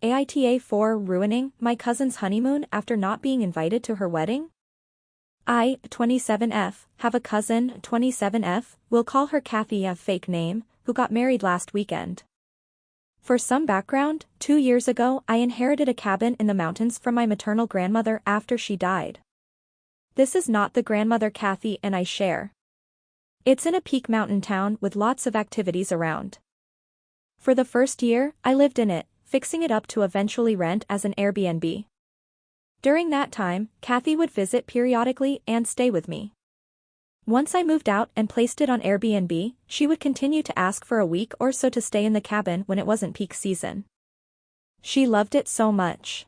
AITA 4 ruining my cousin's honeymoon after not being invited to her wedding? I, 27F, have a cousin, 27F, we'll call her Kathy, a fake name, who got married last weekend. For some background, 2 years ago I inherited a cabin in the mountains from my maternal grandmother after she died. This is not the grandmother Kathy and I share. It's in a peak mountain town with lots of activities around. For the first year, I lived in it, fixing it up to eventually rent as an Airbnb. During that time, Kathy would visit periodically and stay with me. Once I moved out and placed it on Airbnb, she would continue to ask for a week or so to stay in the cabin when it wasn't peak season. She loved it so much.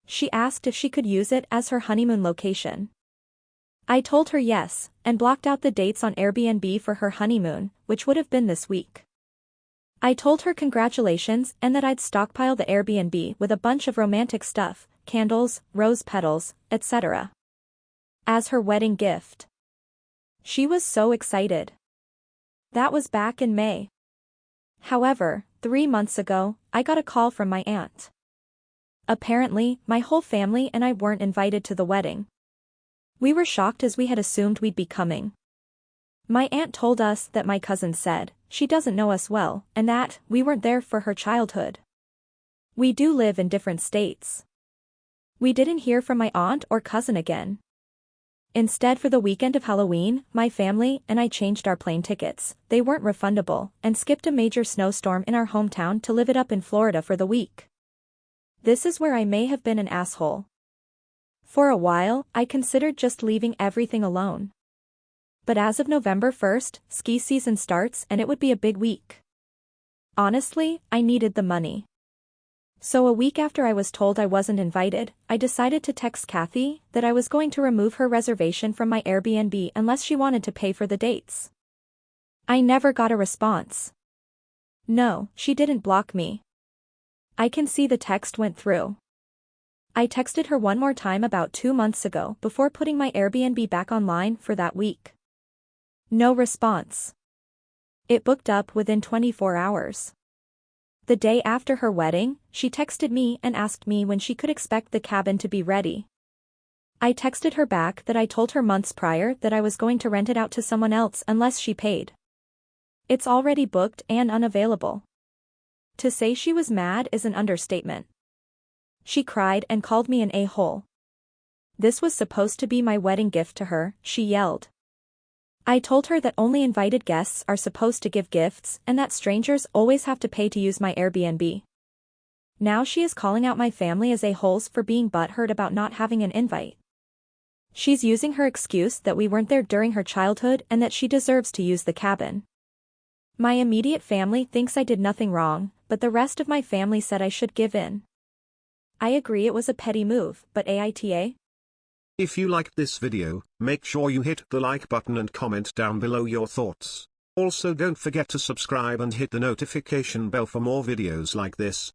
She asked if she could use it as her honeymoon location. I told her yes, and blocked out the dates on Airbnb for her honeymoon, which would have been this week. I told her congratulations and that I'd stockpile the Airbnb with a bunch of romantic stuff, candles, rose petals, etc. as her wedding gift. She was so excited. That was back in May. However, 3 months ago, I got a call from my aunt. Apparently, my whole family and I weren't invited to the wedding. We were shocked as we had assumed we'd be coming. My aunt told us that my cousin said she doesn't know us well and that we weren't there for her childhood. We do live in different states. We didn't hear from my aunt or cousin again. Instead, for the weekend of Halloween, my family and I changed our plane tickets, they weren't refundable, and skipped a major snowstorm in our hometown to live it up in Florida for the week. This is where I may have been an asshole. For a while, I considered just leaving everything alone. But as of November 1st, ski season starts and it would be a big week. Honestly, I needed the money. So a week after I was told I wasn't invited, I decided to text Kathy that I was going to remove her reservation from my Airbnb unless she wanted to pay for the dates. I never got a response. No, she didn't block me. I can see the text went through. I texted her one more time about 2 months ago before putting my Airbnb back online for that week. No response. It booked up within 24 hours. The day after her wedding, she texted me and asked me when she could expect the cabin to be ready. I texted her back that I told her months prior that I was going to rent it out to someone else unless she paid. It's already booked and unavailable. To say she was mad is an understatement. She cried and called me an a-hole. This was supposed to be my wedding gift to her, she yelled. I told her that only invited guests are supposed to give gifts and that strangers always have to pay to use my Airbnb. Now she is calling out my family as a-holes for being butthurt about not having an invite. She's using her excuse that we weren't there during her childhood and that she deserves to use the cabin. My immediate family thinks I did nothing wrong, but the rest of my family said I should give in. I agree it was a petty move, but AITA? If you liked this video, make sure you hit the like button and comment down below your thoughts. Also don't forget to subscribe and hit the notification bell for more videos like this.